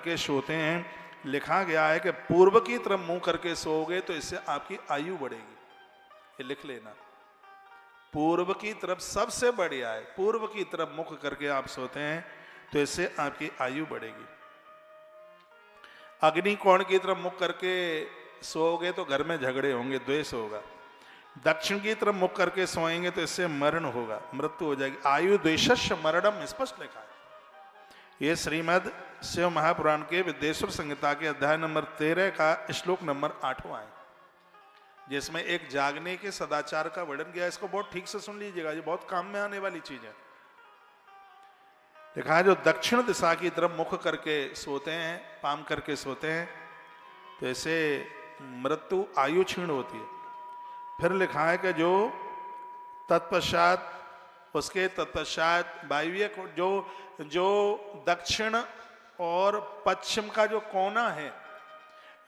करके सोते हैं, लिखा गया है कि पूर्व की तरफ मुंह करके सोओगे तो इससे आपकी आयु बढ़ेगी। ये लिख लेना, पूर्व की तरफ सबसे बढ़िया है, पूर्व की तरफ मुख करके आप सोते हैं तो इससे आपकी आयु बढ़ेगी। अग्नि कोण की तरफ मुख करके सोओगे तो घर में झगड़े होंगे, द्वेष होगा। दक्षिण की तरफ मुख करके सोएंगे तो इससे मरण होगा, मृत्यु हो जाएगी। आयु द्वेषस्य मरणम, स्पष्ट लिखा है। ये श्रीमद् शिव महापुराण के विद्येश्वर संहिता के अध्याय नंबर 13 का श्लोक नंबर 8वां है, जिसमें एक जागने के सदाचार का वर्णन किया। इसको बहुत ठीक से सुन लीजिएगा, ये बहुत काम में आने वाली चीज है। लिखा है जो दक्षिण दिशा की तरफ मुख करके सोते हैं, पाम करके सोते हैं तो ऐसे मृत्यु आयु क्षीण होती है। फिर लिखा है कि जो तत्पश्चात, उसके तत्पश्चात वायव्य को, जो दक्षिण और पश्चिम का जो कोना है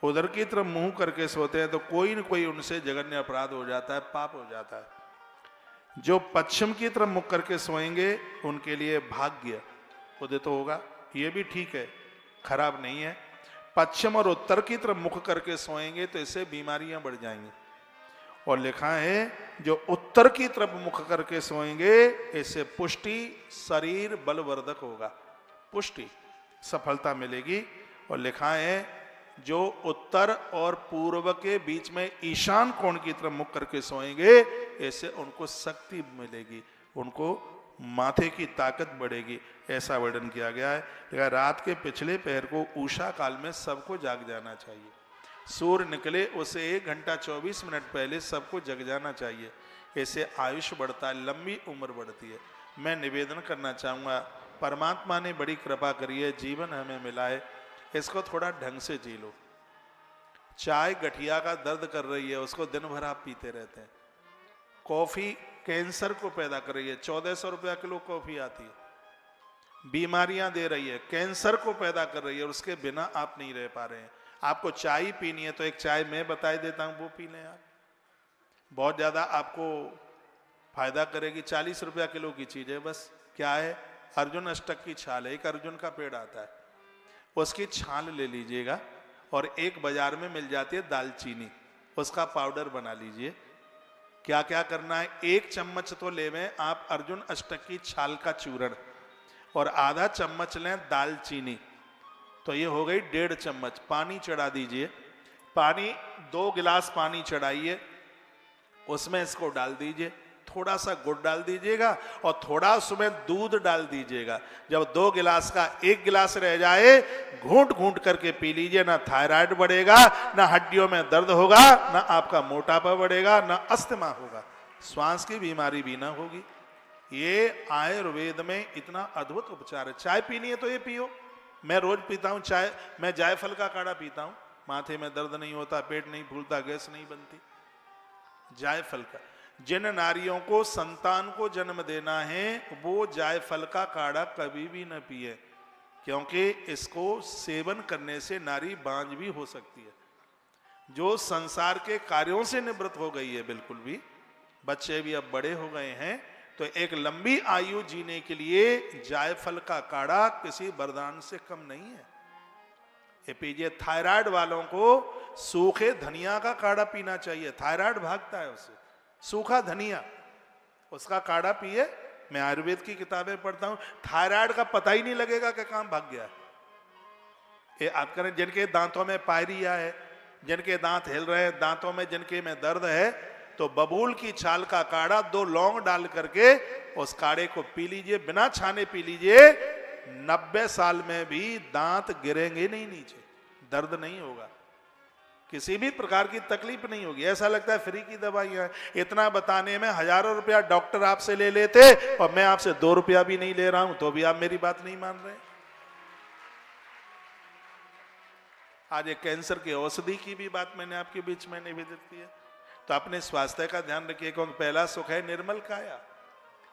उधर की तरफ मुंह करके सोते हैं तो कोई न कोई उनसे जघन्य अपराध हो जाता है, पाप हो जाता है। जो पश्चिम की तरफ मुख करके सोएंगे उनके लिए भाग्य उदित होगा, ये भी ठीक है, खराब नहीं है। पश्चिम और उत्तर की तरफ मुख करके सोएंगे तो इससे बीमारियां बढ़ जाएंगी। और लिखा है जो उत्तर की तरफ मुख करके सोएंगे इससे पुष्टि, शरीर बलवर्धक होगा, पुष्टि, सफलता मिलेगी। और लिखा है जो उत्तर और पूर्व के बीच में ईशान कोण की तरफ मुख करके सोएंगे इससे उनको शक्ति मिलेगी, उनको माथे की ताकत बढ़ेगी, ऐसा वर्णन किया गया है। लेकिन रात के पिछले पहर को उषा काल में सबको जाग जाना चाहिए। सूर्य निकले उससे 1 घंटा 24 मिनट पहले सबको जग जाना चाहिए, ऐसे आयुष बढ़ता है, लंबी उम्र बढ़ती है। मैं निवेदन करना चाहूँगा, परमात्मा ने बड़ी कृपा करी है, जीवन हमें मिला है, इसको थोड़ा ढंग से जी लो। चाय गठिया का दर्द कर रही है, उसको दिन भर आप पीते रहते हैं। कॉफी कैंसर को पैदा कर रही है, 1400 रुपया किलो कॉफी आती है, बीमारियां दे रही है, कैंसर को पैदा कर रही है, और उसके बिना आप नहीं रह पा रहे हैं। आपको चाय पीनी है तो एक चाय मैं बता देता हूं, वो पी लें आप, बहुत ज्यादा आपको फायदा करेगी। 40 रुपया किलो की चीज है, बस क्या है, अर्जुन अष्टक की छाल है, एक अर्जुन का पेड़ आता है, उसकी छाल ले लीजिएगा, और एक बाजार में मिल जाती है दालचीनी, उसका पाउडर बना लीजिए। क्या क्या करना है, 1 चम्मच तो लेवें आप अर्जुन अष्टक की छाल का चूर्ण, और आधा चम्मच लें दालचीनी, तो ये हो गई 1.5 चम्मच। पानी चढ़ा दीजिए, पानी 2 गिलास पानी चढ़ाइए, उसमें इसको डाल दीजिए, थोड़ा सा गुड़ डाल दीजिएगा और थोड़ा उसमें दूध डाल दीजिएगा। जब 2 गिलास का 1 गिलास रह जाए, घूंट घूंट करके पी लीजिए। ना थायराइड बढ़ेगा, ना हड्डियों में दर्द होगा, ना आपका मोटापा बढ़ेगा, ना अस्थमा होगा, श्वास की बीमारी भी ना होगी। ये आयुर्वेद में इतना अद्भुत उपचार है। चाय पीनी है तो ये पियो, मैं रोज पीता हूँ चाय, मैं जायफल का काढ़ा पीता हूँ, माथे में दर्द नहीं होता, पेट नहीं फूलता, गैस नहीं बनती, जायफल का। जिन नारियों को संतान को जन्म देना है वो जायफल का काढ़ा कभी भी न पिए, क्योंकि इसको सेवन करने से नारी बांझ भी हो सकती है। जो संसार के कार्यों से निवृत्त हो गई है, बिल्कुल भी, बच्चे भी अब बड़े हो गए हैं, तो एक लंबी आयु जीने के लिए जायफल का काढ़ा किसी वरदान से कम नहीं है। ये पीजिए। थायराइड वालों को सूखे धनिया का काढ़ा पीना चाहिए, थायराइड भागता है उससे। सूखा धनिया, उसका काढ़ा पिए। मैं आयुर्वेद की किताबें पढ़ता हूं, थायराइड का पता ही नहीं लगेगा कि काम भाग गया। ये आप करें, जिनके दांतों में पायरिया है, जिनके दांत हिल रहे हैं, दांतों में जिनके में दर्द है, तो बबूल की छाल का काढ़ा 2 लौंग डाल करके उस काढ़े को पी लीजिए, बिना छाने पी लीजिए। 90 साल में भी दांत गिरेंगे नहीं नीचे, दर्द नहीं होगा, किसी भी प्रकार की तकलीफ नहीं होगी। ऐसा लगता है फ्री की दवाइयां। इतना बताने में हजारों रुपया डॉक्टर आपसे ले लेते, और मैं आपसे 2 रुपया भी नहीं ले रहा हूं, तो भी आप मेरी बात नहीं मान रहे। आज एक कैंसर की औषधि की भी बात मैंने आपके बीच में निवेदित की है। तो अपने स्वास्थ्य का ध्यान रखिए, क्योंकि पहला सुख है निर्मल काया,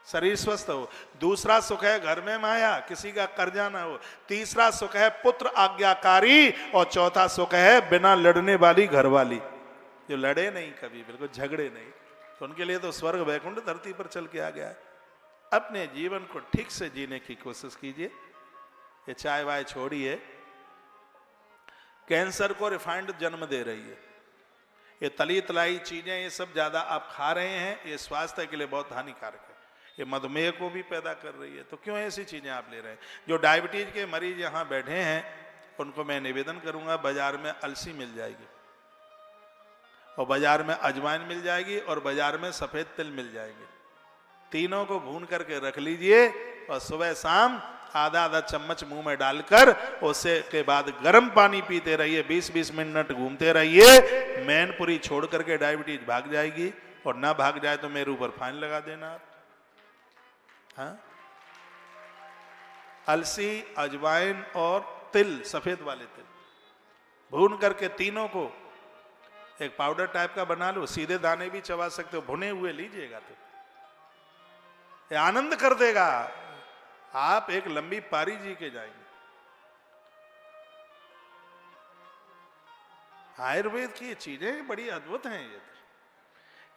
शरीर स्वस्थ हो। दूसरा सुख है घर में माया, किसी का कर्जा ना हो। तीसरा सुख है पुत्र आज्ञाकारी, और चौथा सुख है बिना लड़ने वाली घरवाली, जो लड़े नहीं कभी, बिल्कुल झगड़े नहीं। तो उनके लिए तो स्वर्ग वैकुंठ धरती पर चल के आ गया है। अपने जीवन को ठीक से जीने की कोशिश कीजिए। ये चाय वाय छोड़िए, कैंसर को रिफाइंड जन्म दे रही है। ये तली तलाई चीजें, ये सब ज्यादा आप खा रहे हैं, ये स्वास्थ्य के लिए बहुत हानिकारक है। ये मधुमेह को भी पैदा कर रही है। तो क्यों ऐसी चीजें आप ले रहे हैं? जो डायबिटीज के मरीज यहाँ बैठे हैं उनको मैं निवेदन करूंगा, बाजार में अलसी मिल जाएगी और बाजार में अजवाइन मिल जाएगी और बाजार में सफेद तिल मिल जाएंगे। तीनों को भून करके रख लीजिए और सुबह शाम आधा आधा चम्मच मुंह में डालकर उससे के बाद गर्म पानी पीते रहिए, 20-20 मिनट घूमते रहिए। मैनपुरी छोड़ करके डायबिटीज भाग जाएगी, और ना भाग जाए तो मेरे ऊपर फाइन लगा देना आप। हाँ, अलसी, अजवाइन और तिल, सफेद वाले तिल भून करके तीनों को एक पाउडर टाइप का बना लो। सीधे दाने भी चबा सकते हो, भुने हुए लीजिएगा तो ये आनंद कर देगा। आप एक लंबी पारी जी के जाएंगे। आयुर्वेद की चीजें बड़ी अद्भुत हैं। ये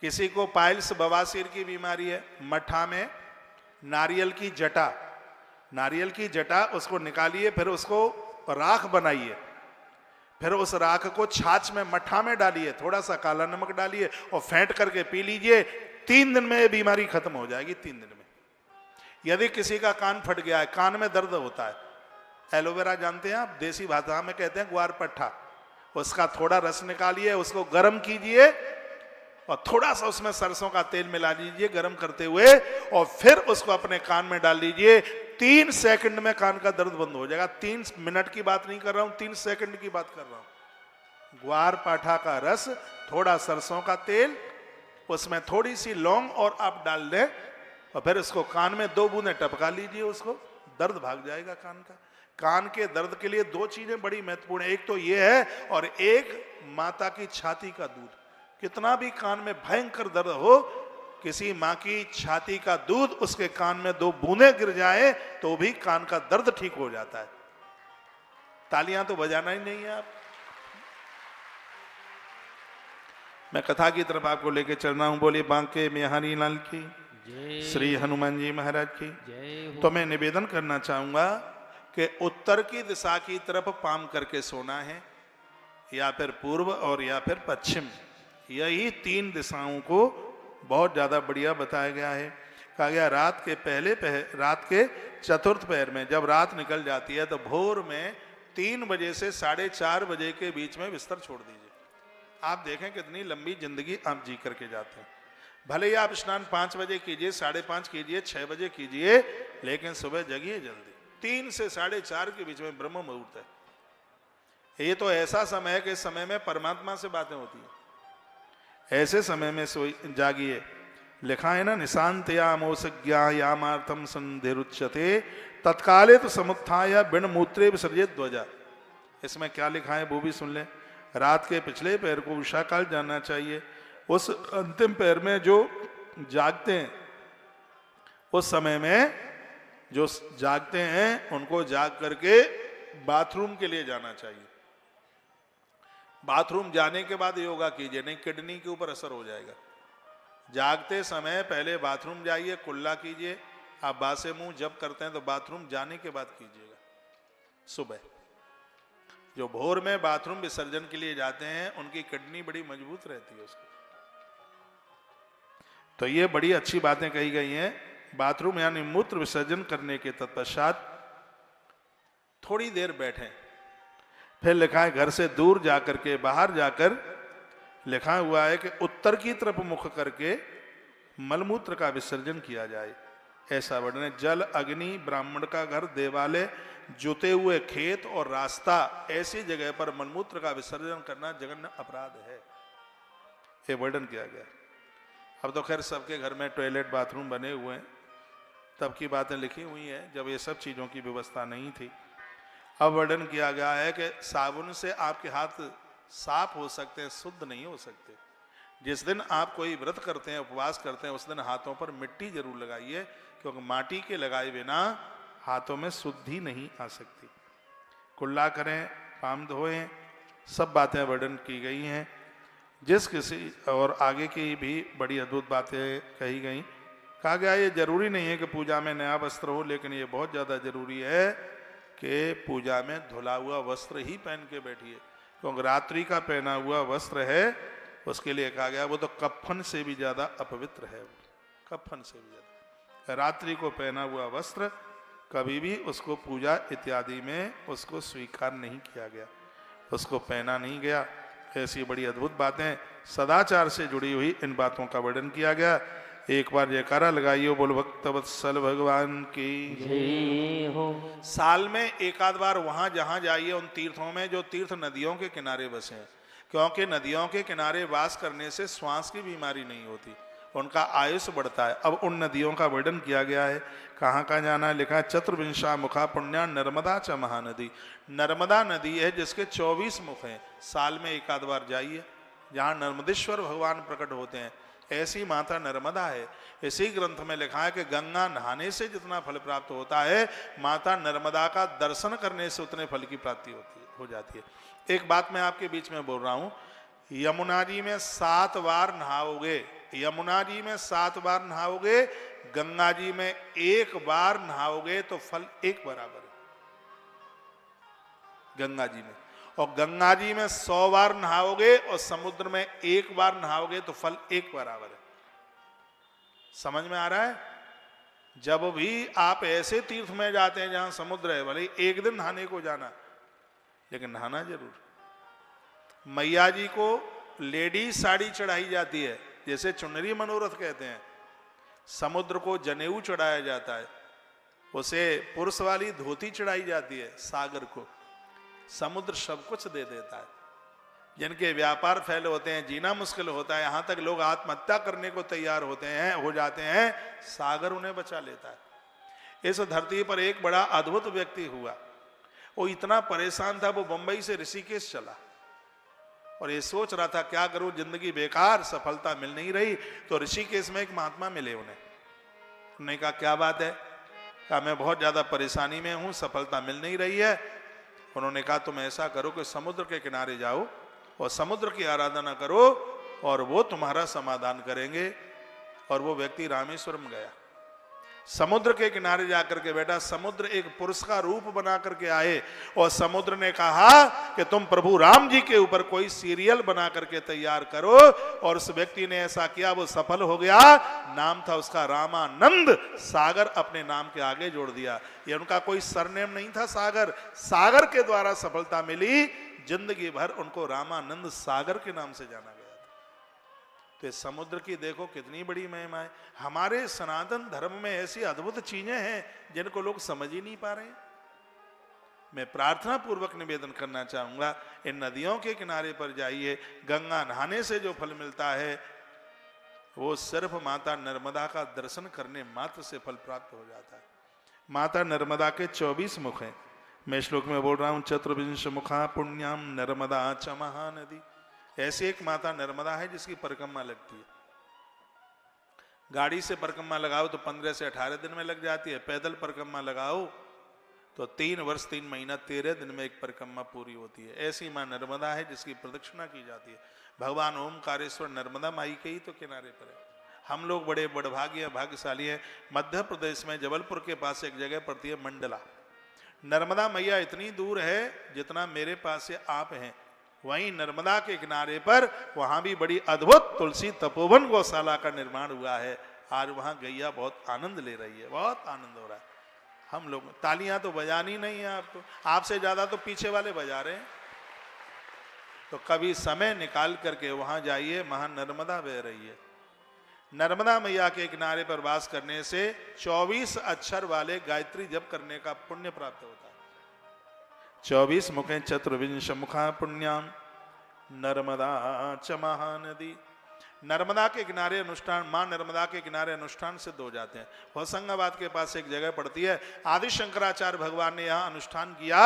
किसी को पाइल्स, बवासीर की बीमारी है, मट्ठा में नारियल की जटा उसको निकालिए, फिर उसको राख बनाइए, फिर उस राख को छाछ में, मट्ठा में डालिए, थोड़ा सा काला नमक डालिए और फेंट करके पी लीजिए। 3 दिन में ये बीमारी खत्म हो जाएगी। 3 दिन में। यदि किसी का कान फट गया है, कान में दर्द होता है, एलोवेरा जानते हैं आप, देसी भाषा में कहते हैं ग्वार पट्ठा, उसका थोड़ा रस निकालिए, उसको गर्म कीजिए और थोड़ा सा उसमें सरसों का तेल मिला लीजिए गर्म करते हुए, और फिर उसको अपने कान में डाल लीजिए। 3 सेकंड में कान का दर्द बंद हो जाएगा। 3 मिनट की बात नहीं कर रहा हूं, 3 सेकंड की बात कर रहा हूं। ग्वार पाठा का रस, थोड़ा सरसों का तेल, उसमें थोड़ी सी लौंग और आप डाल दें और फिर उसको कान में 2 बूंदें टपका लीजिए, उसको दर्द भाग जाएगा कान का। कान के दर्द के लिए 2 चीजें बड़ी महत्वपूर्ण है, एक तो ये है और एक माता की छाती का दूध। कितना भी कान में भयंकर दर्द हो, किसी माँ की छाती का दूध उसके कान में 2 बूंदें गिर जाए तो भी कान का दर्द ठीक हो जाता है। तालियां तो बजाना ही नहीं है आप। मैं कथा की तरफ आपको लेके चल रहा हूं। बोलिए बांके बिहारी लाल की, श्री हनुमान जी महाराज की। तो मैं निवेदन करना चाहूंगा कि उत्तर की दिशा की तरफ पाम करके सोना है, या फिर पूर्व और या फिर पश्चिम। यही 3 दिशाओं को बहुत ज्यादा बढ़िया बताया गया है। कहा गया रात के चतुर्थ पहर में, जब रात निकल जाती है तो भोर में 3 बजे से 4:30 बजे के बीच में बिस्तर छोड़ दीजिए। आप देखें कितनी लंबी जिंदगी आप जी करके जाते हैं। भले ही आप स्नान 5 बजे कीजिए, 5:30 कीजिए, 6 बजे कीजिए, लेकिन सुबह जगिए जल्दी। 3 से 4:30 के बीच में ब्रह्म मुहूर्त है। ये तो ऐसा समय है कि इस समय में परमात्मा से बातें होती है। ऐसे समय में जागिए। लिखा है ना, निशांतयामोसज्ञायामार्थम संधिरुच्यते तत्काले तो समुत्थाय बिन मूत्रे विसर्जित ध्वजा। इसमें क्या लिखा है वो भी सुन लें। रात के पिछले पैर को उषा काल जानना चाहिए। उस अंतिम पैर में जो जागते हैं, उस समय में जो जागते हैं उनको जाग करके बाथरूम के लिए जाना चाहिए। बाथरूम जाने के बाद योगा कीजिए, नहीं किडनी के ऊपर असर हो जाएगा। जागते समय पहले बाथरूम जाइए, कुल्ला कीजिए। आप बासे मुंह जब करते हैं तो बाथरूम जाने के बाद कीजिएगा। सुबह जो भोर में बाथरूम विसर्जन के लिए जाते हैं उनकी किडनी बड़ी मजबूत रहती है उसकी। तो ये बड़ी अच्छी बातें कही गई हैं। बाथरूम यानी मूत्र विसर्जन करने के तत्पश्चात थोड़ी देर बैठें। फिर लिखा है घर से दूर जाकर के, बाहर जाकर लिखा हुआ है कि उत्तर की तरफ मुख करके मलमूत्र का विसर्जन किया जाए, ऐसा वर्णन है। जल, अग्नि, ब्राह्मण का घर, देवालय, जुते हुए खेत और रास्ता, ऐसी जगह पर मलमूत्र का विसर्जन करना जघन्य अपराध है, ये वर्णन किया गया। अब तो खैर सबके घर में टॉयलेट, बाथरूम बने हुए हैं, तब की बातें लिखी हुई हैं जब ये सब चीजों की व्यवस्था नहीं थी। अब वर्णन किया गया है कि साबुन से आपके हाथ साफ हो सकते हैं, शुद्ध नहीं हो सकते। जिस दिन आप कोई व्रत करते हैं, उपवास करते हैं, उस दिन हाथों पर मिट्टी जरूर लगाइए, क्योंकि माटी के लगाए बिना हाथों में शुद्धि नहीं आ सकती। कुल्ला करें, पाम धोएं, सब बातें वर्णन की गई हैं। जिस किसी और आगे की भी बड़ी अद्भुत बातें कही गई। कहा गया ये जरूरी नहीं है कि पूजा में नया वस्त्र हो, लेकिन ये बहुत ज़्यादा जरूरी है कि पूजा में धुला हुआ वस्त्र ही पहन के बैठिए। क्योंकि रात्रि का पहना हुआ वस्त्र है, उसके लिए कहा गया वो तो कफन से भी ज्यादा अपवित्र है, कफन से भी ज्यादा। रात्रि को पहना हुआ वस्त्र कभी भी उसको पूजा इत्यादि में उसको स्वीकार नहीं किया गया, उसको पहना नहीं गया। ऐसी बड़ी अद्भुत बातें सदाचार से जुड़ी हुई इन बातों का वर्णन किया गया। एक बार जयकारा लगाइए, बोल भक्तवत्सल भगवान की जय हो। साल में एक आध बार वहां जहां जाइए उन तीर्थों में जो तीर्थ नदियों के किनारे बसे हैं, क्योंकि नदियों के किनारे वास करने से श्वास की बीमारी नहीं होती, उनका आयुष बढ़ता है। अब उन नदियों का वर्णन किया गया है, कहाँ कहाँ जाना है, लिखा है चतुर्विंशा मुखा पुण्या नर्मदा च महानदी। नर्मदा नदी है जिसके 24 मुख हैं, साल में एक आध बार जाइए, जहाँ नर्मदेश्वर भगवान प्रकट होते हैं, ऐसी माता नर्मदा है। इसी ग्रंथ में लिखा है कि गंगा नहाने से जितना फल प्राप्त होता है, माता नर्मदा का दर्शन करने से उतने फल की प्राप्ति हो जाती है। एक बात मैं आपके बीच में बोल रहा हूं, यमुना जी में 7 बार नहाओगे, यमुना जी में 7 बार नहाओगे, गंगा जी में 1 बार नहाओगे तो फल एक बराबर है गंगा जी में। और गंगा जी में 100 बार नहाओगे और समुद्र में 1 बार नहाओगे तो फल एक बराबर है। समझ में आ रहा है? जब भी आप ऐसे तीर्थ में जाते हैं जहां समुद्र है, भले एक दिन नहाने को जाना, लेकिन नहाना जरूर। मैया जी को लेडी साड़ी चढ़ाई जाती है, जैसे चुनरी मनोरथ कहते हैं। समुद्र को जनेऊ चढ़ाया जाता है, उसे पुरुष वाली धोती चढ़ाई जाती है। सागर को समुद्र सब कुछ दे देता है। जिनके व्यापार फैले होते हैं, जीना मुश्किल होता है, यहां तक लोग आत्महत्या करने को तैयार हो जाते हैं, सागर उन्हें बचा लेता है। इस धरती पर एक बड़ा अद्भुत व्यक्ति हुआ, वो इतना परेशान था, वो बंबई से ऋषिकेश चला और ये सोच रहा था क्या करूं, जिंदगी बेकार, सफलता मिल नहीं रही। तो ऋषिकेश में एक महात्मा मिले उन्होंने कहा क्या बात है, कहा मैं बहुत ज्यादा परेशानी में हूं, सफलता मिल नहीं रही है। उन्होंने कहा तुम ऐसा करो कि समुद्र के किनारे जाओ और समुद्र की आराधना करो और वो तुम्हारा समाधान करेंगे। और वो व्यक्ति रामेश्वरम गया, समुद्र के किनारे जाकर के बैठा। समुद्र एक पुरुष का रूप बना करके आए और समुद्र ने कहा कि तुम प्रभु राम जी के ऊपर कोई सीरियल बना करके तैयार करो। और उस व्यक्ति ने ऐसा किया, वो सफल हो गया। नाम था उसका रामानंद। सागर अपने नाम के आगे जोड़ दिया। ये उनका कोई सरनेम नहीं था सागर, सागर के द्वारा सफलता मिली। जिंदगी भर उनको रामानंद सागर के नाम से जाना गया। तो समुद्र की देखो कितनी बड़ी महिमा है। हमारे सनातन धर्म में ऐसी अद्भुत चीजें हैं जिनको लोग समझ ही नहीं पा रहे हैं। मैं प्रार्थना पूर्वक निवेदन करना चाहूंगा, इन नदियों के किनारे पर जाइए, गंगा नहाने से जो फल मिलता है वो सिर्फ माता नर्मदा का दर्शन करने मात्र से फल प्राप्त हो जाता है। माता नर्मदा के 24 मुख हैं। मैं श्लोक में बोल रहा हूं, चतुर्विंश मुखा पुण्याम नर्मदा च महानदी। ऐसी एक माता नर्मदा है जिसकी परिक्रमा लगती है। गाड़ी से परिक्रमा लगाओ तो 15 से 18 दिन में लग जाती है। पैदल परिक्रमा लगाओ तो 3 वर्ष 3 महीना 13 दिन में एक परिक्रमा पूरी होती है। ऐसी मां नर्मदा है जिसकी प्रदक्षिणा की जाती है। भगवान ओमकारेश्वर नर्मदा माई के ही तो किनारे पर है। हम लोग बड़े भाग्यशाली हैं। मध्य प्रदेश में जबलपुर के पास एक जगह पड़ती है मंडला। नर्मदा मैया इतनी दूर है जितना मेरे पास से आप हैं, वहीं नर्मदा के किनारे पर वहां भी बड़ी अद्भुत तुलसी तपोवन गौशाला का निर्माण हुआ है। आज वहां गैया बहुत आनंद ले रही है, बहुत आनंद हो रहा है। हम लोग तालियां तो बजानी नहीं है, आपको आपसे ज्यादा तो पीछे वाले बजा रहे हैं। तो कभी समय निकाल करके वहां जाइए, वहां नर्मदा बह रही है। नर्मदा मैया के किनारे पर वास करने से 24 अक्षर वाले गायत्री जप करने का पुण्य प्राप्त होता है। 24 मुखें चतुर्विंश मुखा पुण्याम नर्मदा च महानदी। नर्मदा के किनारे अनुष्ठान, मां नर्मदा के किनारे अनुष्ठान सिद्ध हो जाते हैं। होशंगाबाद के पास एक जगह पड़ती है, आदि शंकराचार्य भगवान ने यहाँ अनुष्ठान किया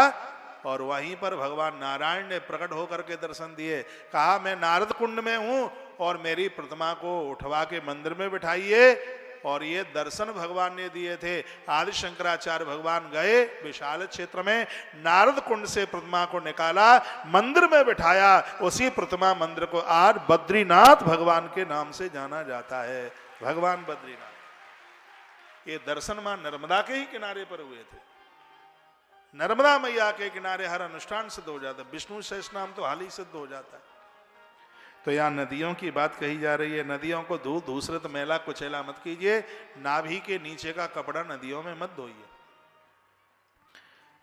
और वहीं पर भगवान नारायण ने प्रकट होकर के दर्शन दिए। कहा मैं नारद कुंड में हूं और मेरी प्रतिमा को उठवा के मंदिर में बिठाइए। और ये दर्शन भगवान ने दिए थे। आदि शंकराचार्य भगवान गए विशाल क्षेत्र में, नारद कुंड से प्रतिमा को निकाला, मंदिर में बिठाया। उसी प्रतिमा मंदिर को आज बद्रीनाथ भगवान के नाम से जाना जाता है। भगवान बद्रीनाथ। ये दर्शन मां नर्मदा के ही किनारे पर हुए थे। नर्मदा मैया के किनारे हर अनुष्ठान सिद्ध हो जाता है, विष्णु सहस्रनाम तो हाल ही सिद्ध हो जाता है। तो यहाँ नदियों की बात कही जा रही है। नदियों को दूसरत मैला कुचैला मत कीजिए, नाभि के नीचे का कपड़ा नदियों में मत धोइए।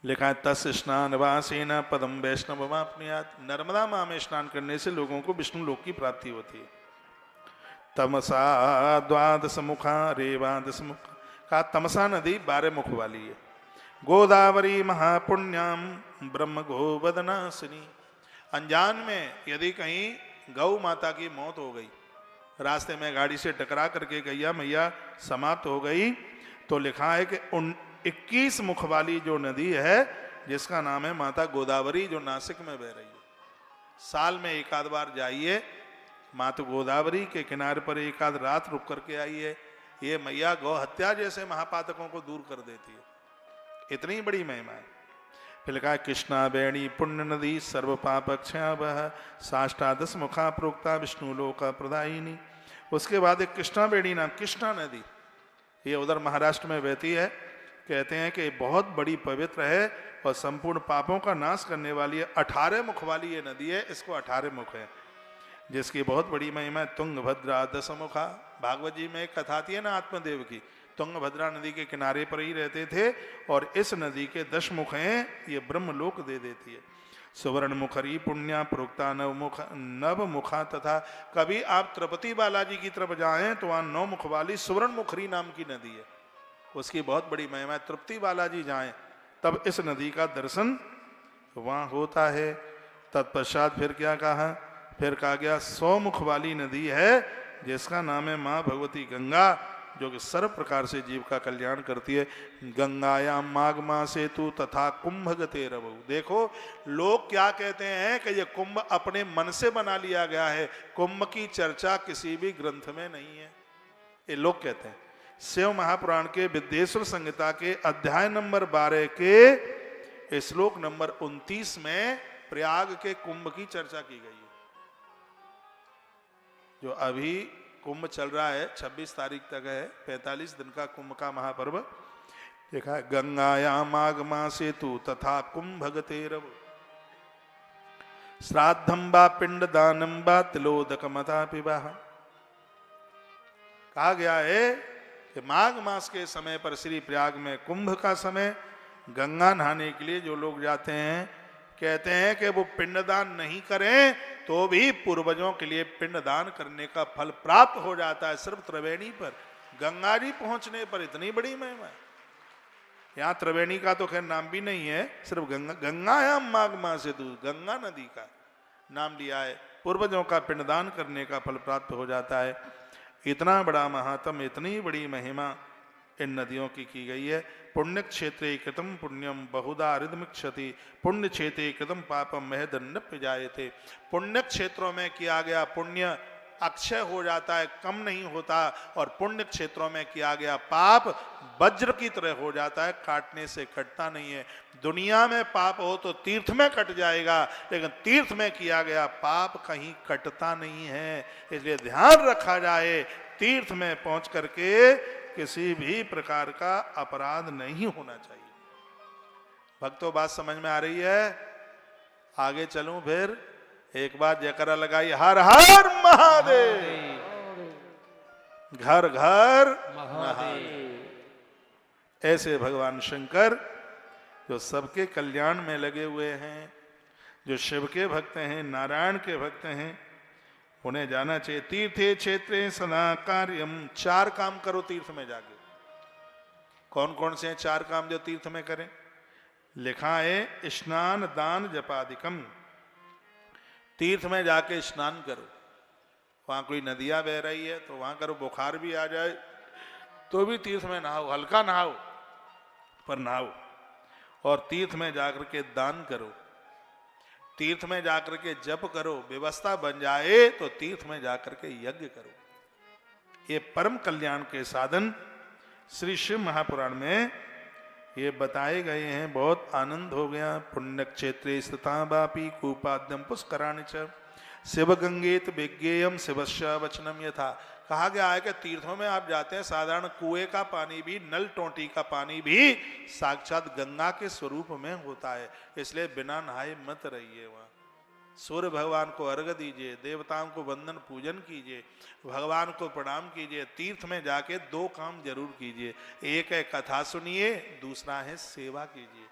लिखा है तस् स्नान वासेन पदम वैष्णव वाप्नुयात्। नर्मदा माँ में स्नान करने से लोगों को विष्णु लोक की प्राप्ति होती है। तमसा द्वादश मुखा रेवादश मुख का, तमसा नदी 12 मुख वाली है। गोदावरी महापुण्याम ब्रह्म गोवदनासिनी। अनजान में यदि कहीं गौ माता की मौत हो गई, रास्ते में गाड़ी से टकरा करके गैया मैया समाप्त हो गई, तो लिखा है कि 21 मुख वाली जो नदी है जिसका नाम है माता गोदावरी, जो नासिक में बह रही है। साल में एक आध बार जाइए, माता गोदावरी के किनारे पर एक आध रात रुक करके आइए। ये मैया गौ हत्या जैसे महापातकों को दूर कर देती है, इतनी बड़ी महिमा है। फिर लिखा है कृष्णा बेणी पुण्य नदी सर्व पाप क्षयावह साष्टादश मुखा प्रोक्ता विष्णु लोक प्रदायिनी। उसके बाद एक कृष्णा बेणी नाम कृष्णा नदी, ये उधर महाराष्ट्र में बहती है। कहते हैं कि बहुत बड़ी पवित्र है और संपूर्ण पापों का नाश करने वाली है। 18 मुख वाली ये नदी है, इसको 18 मुख है, जिसकी बहुत बड़ी महिमा है। तुंगभद्रा दशमुखा, भागवत जी में एक कथा आती है ना आत्मदेव की। तुंगभद्रा नदी के किनारे पर ही रहते थे और इस नदी के 10 मुख हैं, ये ब्रह्मलोक दे देती है। सुवर्ण मुखरी पुण्या प्रोक्ता नव मुखा तथा। कभी आप तिरुपति बालाजी की तरफ जाएं तो वहाँ 9 मुख वाली सुवर्ण मुखरी नाम की नदी है, उसकी बहुत बड़ी महिमा है। तिरुपति बालाजी जाएं तब इस नदी का दर्शन वहाँ होता है। तत्पश्चात फिर क्या कहा, फिर कहा गया 100 मुख वाली नदी है जिसका नाम है माँ भगवती गंगा, जो कि सर्व प्रकार से जीव का कल्याण करती है। गंगायाम माघमा सेतु तथा कुंभ गते रवु। देखो लोग क्या कहते हैं कि ये कुंभ अपने मन से बना लिया गया है, कुंभ की चर्चा किसी भी ग्रंथ में नहीं है, ये लोग कहते हैं। शिव महापुराण के विद्येश्वर संहिता के अध्याय नंबर 12 के श्लोक नंबर 29 में प्रयाग के कुंभ की चर्चा की गई है। जो अभी कुंभ चल रहा है 26 तारीख तक है, 45 दिन का कुंभ का महापर्व। देखा है गंगायाम आगमा सेतु तथा कुंभ गतेरव श्राद्धम वा पिंड दानम वा तिलोदक मता पिबाह। कहा गया है कि माघ मास के समय पर श्री प्रयाग में कुंभ का समय, गंगा नहाने के लिए जो लोग जाते हैं कहते हैं कि वो पिंडदान नहीं करें तो भी पूर्वजों के लिए पिंडदान करने का फल प्राप्त हो जाता है। सिर्फ त्रिवेणी पर गंगा जी पहुंचने पर इतनी बड़ी महिमा है। यहाँ त्रिवेणी का तो खैर नाम भी नहीं है, सिर्फ गंगायाम माघ मास सेतु, गंगा नदी का नाम लिया है। पूर्वजों का पिंडदान करने का फल प्राप्त हो जाता है। इतना बड़ा महात्म, इतनी बड़ी महिमा इन नदियों की गई है। पुण्य क्षेत्रे कृतम पुण्यम बहुधा हृदमिक्षति पुण्य क्षेत्रे कृतम पापम महदन्नप्य जायते। पुण्य क्षेत्रों में किया गया पुण्य अक्षय हो जाता है, कम नहीं होता, और पुण्य क्षेत्रों में किया गया पाप वज्र की तरह हो जाता है, काटने से कटता नहीं है। दुनिया में पाप हो तो तीर्थ में कट जाएगा, लेकिन तीर्थ में किया गया पाप कहीं कटता नहीं है। इसलिए ध्यान रखा जाए, तीर्थ में पहुंच करके किसी भी प्रकार का अपराध नहीं होना चाहिए। भक्तों बात समझ में आ रही है? आगे चलूं फिर? एक बार जयकारा लगाइए, हर हर महादेव, घर घर महादेव। ऐसे भगवान शंकर जो सबके कल्याण में लगे हुए हैं, जो शिव के भक्त हैं, नारायण के भक्त हैं, उन्हें जाना चाहिए। तीर्थे क्षेत्रे सदा कार्यम, 4 काम करो तीर्थ में जाके। कौन कौन से हैं 4 काम जो तीर्थ में करें? लिखा है स्नान दान जपादिकम। तीर्थ में जाके स्नान करो, वहां कोई नदियां बह रही है तो वहां करो, बुखार भी आ जाए तो भी तीर्थ में नहाओ, हल्का नहाओ पर नहाओ। और तीर्थ में जाकर के दान करो, तीर्थ में जाकर के जप करो, व्यवस्था बन जाए तो तीर्थ में जाकर के यज्ञ करो। ये परम कल्याण के साधन श्री शिव महापुराण में ये बताए गए हैं, बहुत आनंद हो गया। पुण्य क्षेत्रे स्थिता बापी कूपाद्यम पुष्कराणि च शिव गंगेत विज्ञेयम शिवस्य वचनम यथा। कहा गया है कि तीर्थों में आप जाते हैं, साधारण कुएं का पानी भी, नल टोंटी का पानी भी साक्षात गंगा के स्वरूप में होता है। इसलिए बिना नहाए मत रहिए वहां। सूर्य भगवान को अर्घ्य दीजिए, देवताओं को वंदन पूजन कीजिए, भगवान को प्रणाम कीजिए। तीर्थ में जाके 2 काम जरूर कीजिए, एक है कथा सुनिए, दूसरा है सेवा कीजिए।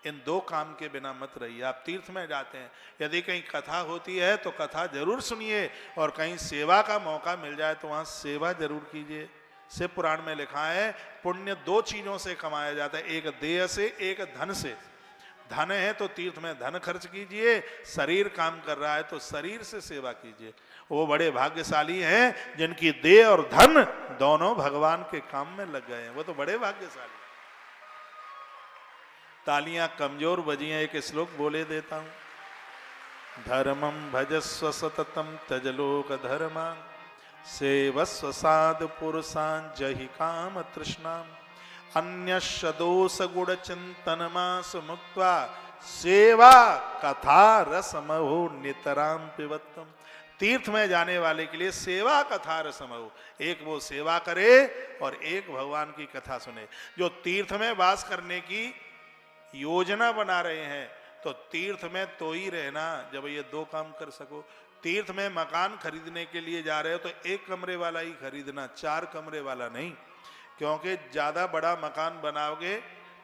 इन 2 काम के बिना मत रहिए। आप तीर्थ में जाते हैं, यदि कहीं कथा होती है तो कथा जरूर सुनिए, और कहीं सेवा का मौका मिल जाए तो वहां सेवा जरूर कीजिए। शिव पुराण में लिखा है पुण्य 2 चीजों से कमाया जाता है, एक देह से, एक धन से। धन है तो तीर्थ में धन खर्च कीजिए, शरीर काम कर रहा है तो शरीर से सेवा कीजिए। वो बड़े भाग्यशाली हैं जिनकी देह और धन दोनों भगवान के काम में लग गए हैं, वो तो बड़े भाग्यशाली। तालियां कमजोर बजी हैं, एक श्लोक बोले देता हूं। धर्मम भजस्व सततम तजलोक धर्मा सेवस्व साध पुरुषान जहि काम तृष्णाम अन्य दोष गुण चिंतन मास मुक्त्वा सेवा कथा रसमहो नितराम पिबत्तम। तीर्थ में जाने वाले के लिए सेवा कथा रसमहो, एक वो सेवा करे और एक भगवान की कथा सुने। जो तीर्थ में वास करने की योजना बना रहे हैं तो तीर्थ में तो ही रहना जब ये 2 काम कर सको। तीर्थ में मकान खरीदने के लिए जा रहे हो तो 1 कमरे वाला ही खरीदना, 4 कमरे वाला नहीं, क्योंकि ज्यादा बड़ा मकान बनाओगे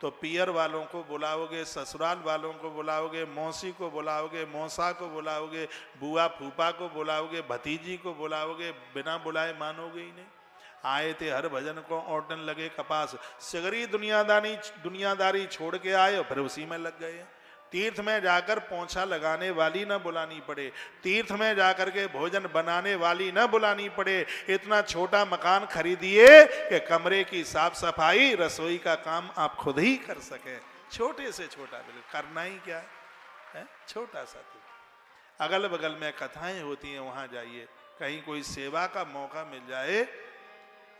तो पियर वालों को बुलाओगे, ससुराल वालों को बुलाओगे, मौसी को बुलाओगे, मौसा को बुलाओगे, बुआ फूफा को बुलाओगे, भतीजी को बुलाओगे, बिना बुलाए मानोगे ही नहीं। आए थे हर भजन को औटन लगे कपास, सगरी दुनियादारी छोड़ के आए और फिर उसी में लग गए। तीर्थ में जाकर पोंछा लगाने वाली न बुलानी पड़े, तीर्थ में जाकर के भोजन बनाने वाली न बुलानी पड़े। इतना छोटा मकान खरीदिए कि कमरे की साफ सफाई, रसोई का काम आप खुद ही कर सके। छोटे से छोटा, बिल्कुल करना ही क्या है, छोटा सा। अगल बगल में कथाएं होती हैं, वहां जाइए। कहीं कोई सेवा का मौका मिल जाए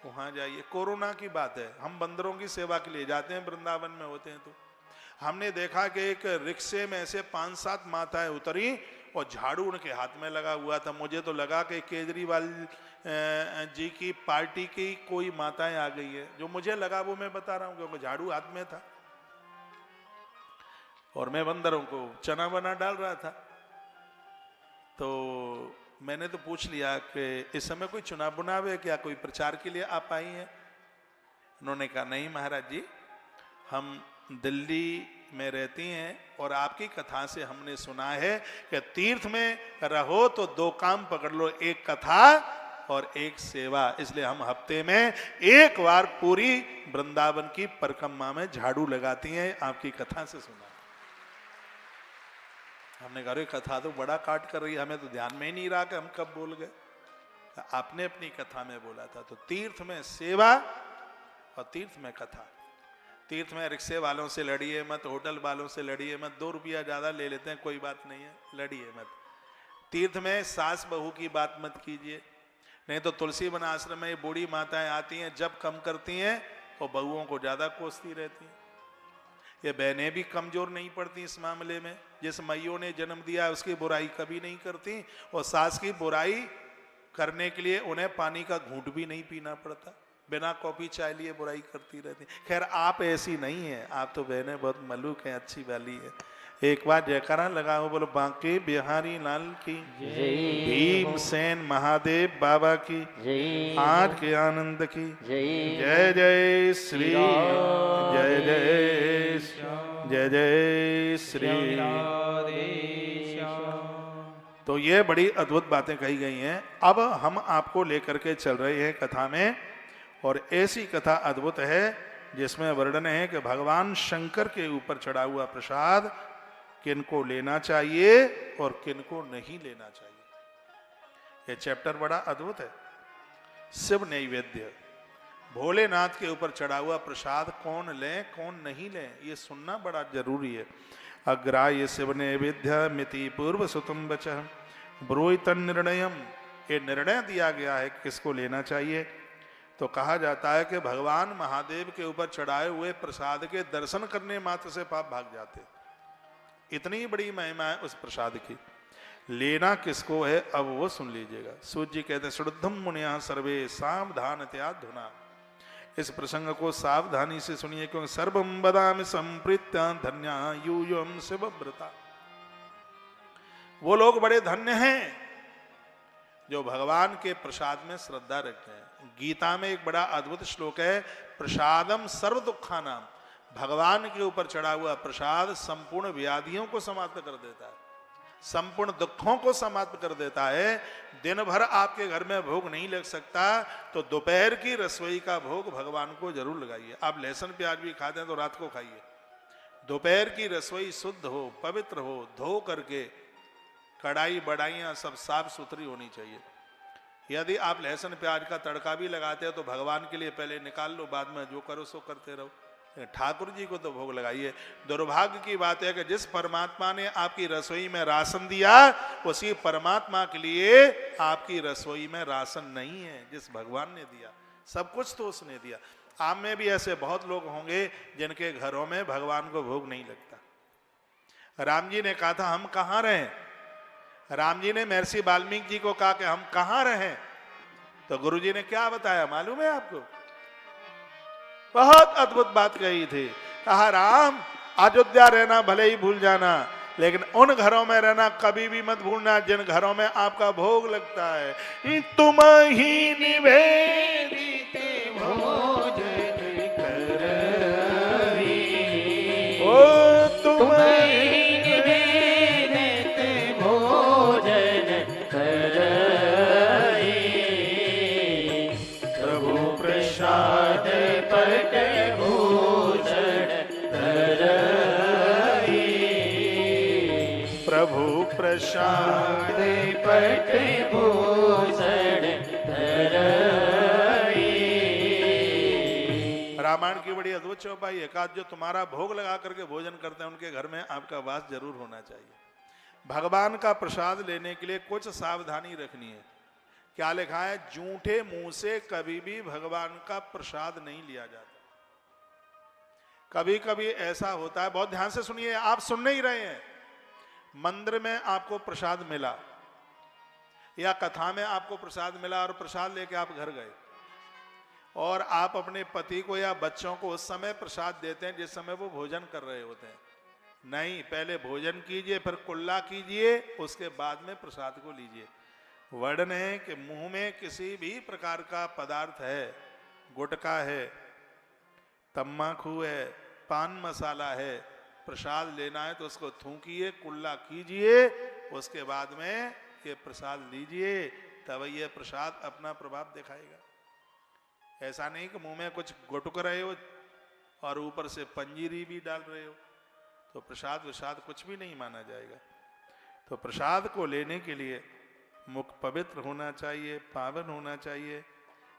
वहां जाइए। कोरोना की बात है, हम बंदरों की सेवा के लिए जाते हैं, वृंदावन में होते हैं तो हमने देखा कि एक रिक्शे में से 5-7 माताएं उतरी और झाड़ू उनके हाथ में लगा हुआ था। मुझे तो लगा कि केजरीवाल जी की पार्टी की कोई माताएं आ गई है। जो मुझे लगा वो मैं बता रहा हूं, क्योंकि झाड़ू हाथ में था और मैं बंदरों को चना बना डाल रहा था। तो मैंने तो पूछ लिया कि इस समय कोई चुनाव बुनाव है क्या, कोई प्रचार के लिए आप आई हैं? उन्होंने कहा नहीं महाराज जी, हम दिल्ली में रहती हैं और आपकी कथा से हमने सुना है कि तीर्थ में रहो तो 2 काम पकड़ लो, एक कथा और एक सेवा। इसलिए हम हफ्ते में 1 बार पूरी वृंदावन की परिक्रमा में झाड़ू लगाती हैं, आपकी कथा से सुना। हमने कहा कथा तो बड़ा काट कर रही है, हमें तो ध्यान में ही नहीं रहा कि हम कब बोल गए। आपने अपनी कथा में बोला था। तो तीर्थ में सेवा और तीर्थ में कथा। तीर्थ में रिक्शे वालों से लड़िए मत, होटल वालों से लड़िए मत, 2 रुपया ज्यादा ले लेते हैं कोई बात नहीं है, लड़िए मत। तीर्थ में सास बहू की बात मत कीजिए, नहीं तो तुलसी वन आश्रम में बूढ़ी माताएं आती हैं, जब कम करती हैं और बहुओं को ज्यादा कोसती रहती हैं। ये बहनें भी कमजोर नहीं पड़ती इस मामले में। जिस मैयों ने जन्म दिया उसकी बुराई कभी नहीं करती, और सास की बुराई करने के लिए उन्हें पानी का घूंट भी नहीं पीना पड़ता, बिना कॉफी चाय लिए बुराई करती रहती। खैर आप ऐसी नहीं है, आप तो बहनें बहुत मलूक हैं, अच्छी वाली है। एक बार जयकारा लगाओ, बोलो बांके बिहारी लाल की जय, भीमसेन महादेव बाबा की जय, आठ के आनंद की जय, जय जय श्री, जय जय जय जय श्री। तो ये बड़ी अद्भुत बातें कही गई हैं। अब हम आपको लेकर के चल रहे हैं कथा में, और ऐसी कथा अद्भुत है जिसमें वर्णन है कि भगवान शंकर के ऊपर चढ़ा हुआ प्रसाद किनको लेना चाहिए और किनको नहीं लेना चाहिए। यह चैप्टर बड़ा अद्भुत है। शिव नैवेद्य, भोलेनाथ के ऊपर चढ़ा हुआ प्रसाद कौन ले कौन नहीं ले, ये सुनना बड़ा जरूरी है। अग्राह्य शिव नैवेद्य मिति पूर्व सुतम वचः ब्रूहित निर्णयम, ये निर्णय दिया गया है किसको लेना चाहिए। तो कहा जाता है कि भगवान महादेव के ऊपर चढ़ाए हुए प्रसाद के दर्शन करने मात्र से पाप भाग जाते। इतनी बड़ी महिमा है उस प्रसाद की। लेना किसको है अब वो सुन लीजिएगा। सूत जी कहते शुद्धम मुनिया सर्वे सावधान धुना। इस प्रसंग को सावधानी से सुनिए, क्योंकि सर्वम बदामि संप्रीत्या धन्या यूयम शिवव्रता। वो लोग बड़े धन्य हैं जो भगवान के प्रसाद में श्रद्धा रखते हैं। गीता में एक बड़ा अद्भुत श्लोक है, प्रसादम सर्व दुखानाम। भगवान के ऊपर चढ़ा हुआ प्रसाद संपूर्ण व्याधियों को समाप्त कर देता है, संपूर्ण दुखों को समाप्त कर देता है। दिन भर आपके घर में भोग नहीं लग सकता तो दोपहर की रसोई का भोग भगवान को जरूर लगाइए। आप लहसुन प्याज भी खाते हैं तो रात को खाइए। दोपहर की रसोई शुद्ध हो, पवित्र हो, धो करके कढ़ाई बढ़ाइयाँ सब साफ सुथरी होनी चाहिए। यदि आप लहसुन प्याज का तड़का भी लगाते हैं तो भगवान के लिए पहले निकाल लो, बाद में जो करो सो करते रहो। ठाकुर जी को तो भोग लगाइए। दुर्भाग्य की बात है कि जिस परमात्मा ने आपकी रसोई में राशन दिया, उसी परमात्मा के लिए आपकी रसोई में राशन नहीं है जिस भगवान ने दिया। सब कुछ तो उसने दिया। आप में भी ऐसे बहुत लोग होंगे जिनके घरों में भगवान को भोग नहीं लगता। राम जी ने कहा था हम कहाँ रहें। राम जी ने महर्षि वाल्मीकि जी को कहा कि हम कहाँ रहें, तो गुरु जी ने क्या बताया मालूम है आपको? बहुत अद्भुत बात कही थी। कहा राम अयोध्या रहना भले ही भूल जाना, लेकिन उन घरों में रहना कभी भी मत भूलना जिन घरों में आपका भोग लगता है। तुम ही निवेदित भोजन करहि, ओ तुम ही निवेदित भोजन करहि, प्रभु प्रसाद पट भूषण धरहि, प्रभु प्रसाद पट भूषण धरहि। रामायण की बड़ी अद्भुत चौपाई है। कहा जो तुम्हारा भोग लगा करके भोजन करते हैं उनके घर में आपका वास जरूर होना चाहिए। भगवान का प्रसाद लेने के लिए कुछ सावधानी रखनी है। क्या लिखा है? जूठे मुंह से कभी भी भगवान का प्रसाद नहीं लिया जाता। कभी कभी ऐसा होता है, बहुत ध्यान से सुनिए, आप सुन नहीं रहे हैं। मंदिर में आपको प्रसाद मिला या कथा में आपको प्रसाद मिला और प्रसाद लेके आप घर गए, और आप अपने पति को या बच्चों को उस समय प्रसाद देते हैं जिस समय वो भोजन कर रहे होते हैं। नहीं, पहले भोजन कीजिए, फिर कुल्ला कीजिए, उसके बाद में प्रसाद को लीजिए। वर्णन है कि मुंह में किसी भी प्रकार का पदार्थ है, गुटखा है, तम्बाकू है, पान मसाला है, प्रसाद लेना है तो उसको थूकिए, कुल्ला कीजिए, उसके बाद में ये प्रसाद लीजिए, तब ये प्रसाद अपना प्रभाव दिखाएगा। ऐसा नहीं कि मुंह में कुछ गुटक रहे हो और ऊपर से पंजीरी भी डाल रहे हो, तो प्रसाद विसाद कुछ भी नहीं माना जाएगा। तो प्रसाद को लेने के लिए मुख पवित्र होना चाहिए, पावन होना चाहिए।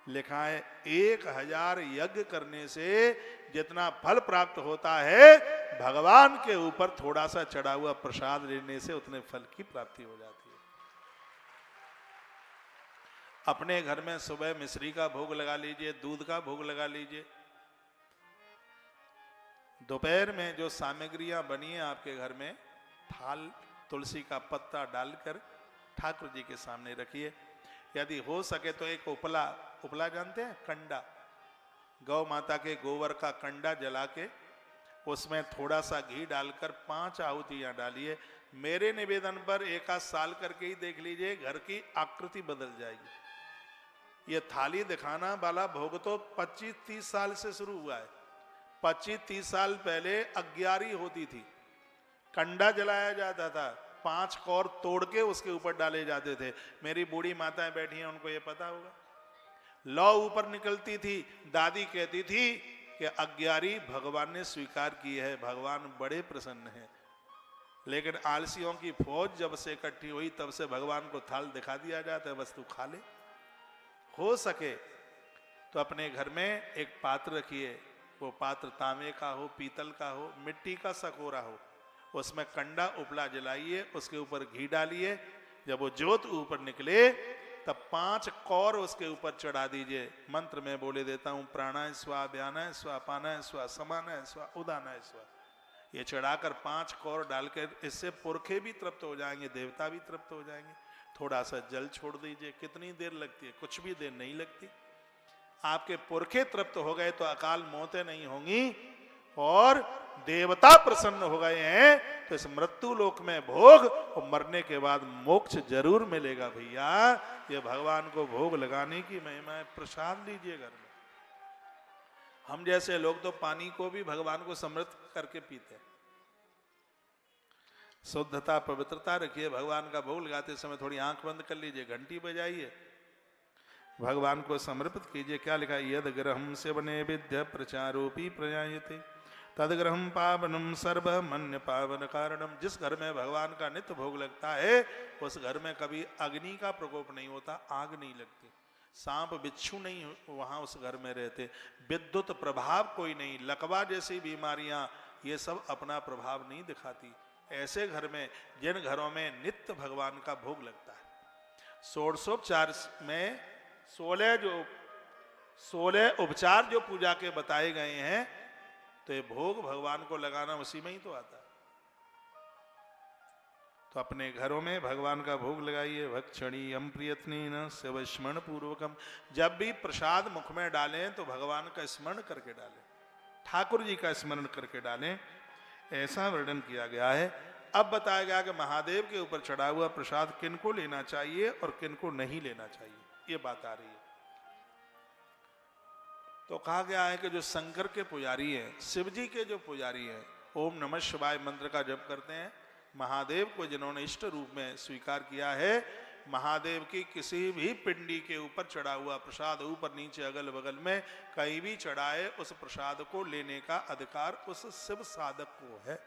लिखा है 1000 यज्ञ करने से जितना फल प्राप्त होता है, भगवान के ऊपर थोड़ा सा चढ़ा हुआ प्रसाद लेने से उतने फल की प्राप्ति हो जाती है। अपने घर में सुबह मिश्री का भोग लगा लीजिए, दूध का भोग लगा लीजिए। दोपहर में जो सामग्रियां बनी है आपके घर में, थाल तुलसी का पत्ता डालकर ठाकुर जी के सामने रखिए। यदि हो सके तो एक उपला, उपला जानते हैं, कंडा, गौ माता के गोबर का कंडा जला के उसमें थोड़ा सा घी डालकर 5 आहुतियां डालिए। मेरे निवेदन पर 1 आध साल करके ही देख लीजिए, घर की आकृति बदल जाएगी। ये थाली दिखाना वाला भोग तो 25-30 साल से शुरू हुआ है। 25-30 साल पहले अग्यारी होती थी, कंडा जलाया जाता था, 5 कौर तोड़ के उसके ऊपर डाले जाते थे। मेरी बूढ़ी माताएं बैठी हैं, उनको ये पता होगा। लौ ऊपर निकलती थी, दादी कहती थी कि अग्यारी भगवान ने स्वीकार की है, भगवान बड़े प्रसन्न हैं। लेकिन आलसियों की फौज जब से इकट्ठी हुई तब से भगवान को थाल दिखा दिया जाता है, बस तू खा ले। हो सके तो अपने घर में एक पात्र रखिए, वो पात्र तांबे का हो, पीतल का हो, मिट्टी का सकोरा हो, उसमें कंडा उपला जलाइए, उसके ऊपर घी डालिए। जब वो ज्योत ऊपर निकले तब 5 कौर उसके ऊपर चढ़ा दीजिए। मंत्र में बोले देता हूं, प्राणाय स्वा, व्यानाय स्वा, पानाय स्वा, समानाय स्वा, उदानाय स्वा। ये चढ़ाकर 5 कौर डालकर, इससे पुरखे भी तृप्त हो जाएंगे, देवता भी तृप्त हो जाएंगे। थोड़ा सा जल छोड़ दीजिए, कितनी देर लगती है? कुछ भी देर नहीं लगती। आपके पुरखे तृप्त हो गए तो अकाल मौतें नहीं होंगी और देवता प्रसन्न हो गए हैं तो इस मृत्यु लोक में भोग और मरने के बाद मोक्ष जरूर मिलेगा। भैया ये भगवान को भोग लगाने की महिमा है। प्रसाद लीजिए घर में। हम जैसे लोग तो पानी को भी भगवान को समृद्ध करके पीते हैं। शुद्धता पवित्रता रखिए। भगवान का भोग लगाते समय थोड़ी आंख बंद कर लीजिए, घंटी बजाइए, भगवान को समर्पित कीजिए। क्या लिखा है? यद ग्रहम से बने विद्य प्रचारोपी प्रयायते तदग्रहम पावनम सर्व मन्य पावन कारणम। जिस घर में भगवान का नित्य भोग लगता है उस घर में कभी अग्नि का प्रकोप नहीं होता, आग नहीं लगती, सांप बिच्छू नहीं वहां उस घर में रहते, विद्युत प्रभाव कोई नहीं, लकवा जैसी बीमारियां ये सब अपना प्रभाव नहीं दिखाती। ऐसे घर में, जिन घरों में नित्य भगवान का भोग लगता है। षोडशोपचार में 16 उपचार जो पूजा के बताए गए हैं, तो ये भोग भगवान को लगाना उसी में ही तो आता है। तो अपने घरों में भगवान का भोग लगाइए। भक्षणीयम प्रयत्नेन शिवस्मरण पूर्वकम। जब भी प्रसाद मुख में डालें तो भगवान का स्मरण करके डालें, ठाकुर जी का स्मरण करके डालें, ऐसा वर्णन किया गया है। अब बताया गया कि महादेव के ऊपर चढ़ा हुआ प्रसाद किनको लेना चाहिए और किनको नहीं लेना चाहिए, ये बात आ रही है। तो कहा गया है कि जो शंकर के पुजारी हैं, शिव जी के जो पुजारी हैं, ओम नमः शिवाय मंत्र का जप करते हैं, महादेव को जिन्होंने इष्ट रूप में स्वीकार किया है, महादेव की किसी भी पिंडी के ऊपर चढ़ा हुआ प्रसाद ऊपर नीचे अगल बगल में कहीं भी चढ़ाए, उस प्रसाद को लेने का अधिकार उस शिव साधक को है।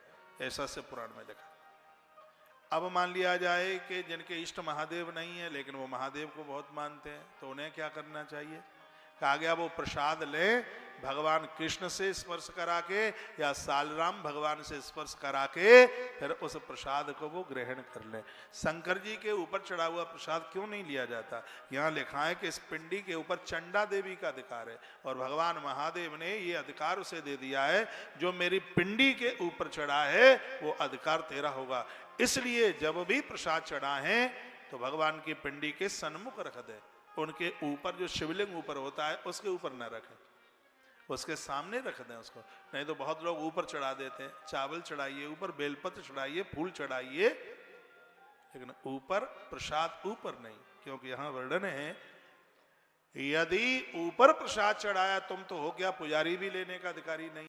ऐसा से पुराण में लिखा। अब मान लिया जाए कि जिनके इष्ट महादेव नहीं है लेकिन वो महादेव को बहुत मानते हैं, तो उन्हें क्या करना चाहिए? कहा गया वो प्रसाद ले भगवान कृष्ण से स्पर्श करा के या सालराम भगवान से स्पर्श करा के फिर उस प्रसाद को वो ग्रहण कर ले। शंकर जी के ऊपर चढ़ा हुआ प्रसाद क्यों नहीं लिया जाता? यहाँ लिखा है कि इस पिंडी के ऊपर चंडा देवी का अधिकार है और भगवान महादेव ने ये अधिकार उसे दे दिया है, जो मेरी पिंडी के ऊपर चढ़ा है वो अधिकार तेरा होगा। इसलिए जब भी प्रसाद चढ़ा है तो भगवान की पिंडी के सन्मुख रख दे, उनके ऊपर जो शिवलिंग ऊपर होता है उसके ऊपर न रखें, उसके सामने रख दें उसको। नहीं तो बहुत लोग ऊपर चढ़ा देते हैं, चावल चढ़ाइए ऊपर, बेलपत्र चढ़ाइए, फूल चढ़ाइए, लेकिन ऊपर प्रसाद ऊपर नहीं, क्योंकि यहां वर्णन है यदि ऊपर प्रसाद चढ़ाया तुम तो हो गया पुजारी भी लेने का अधिकारी नहीं।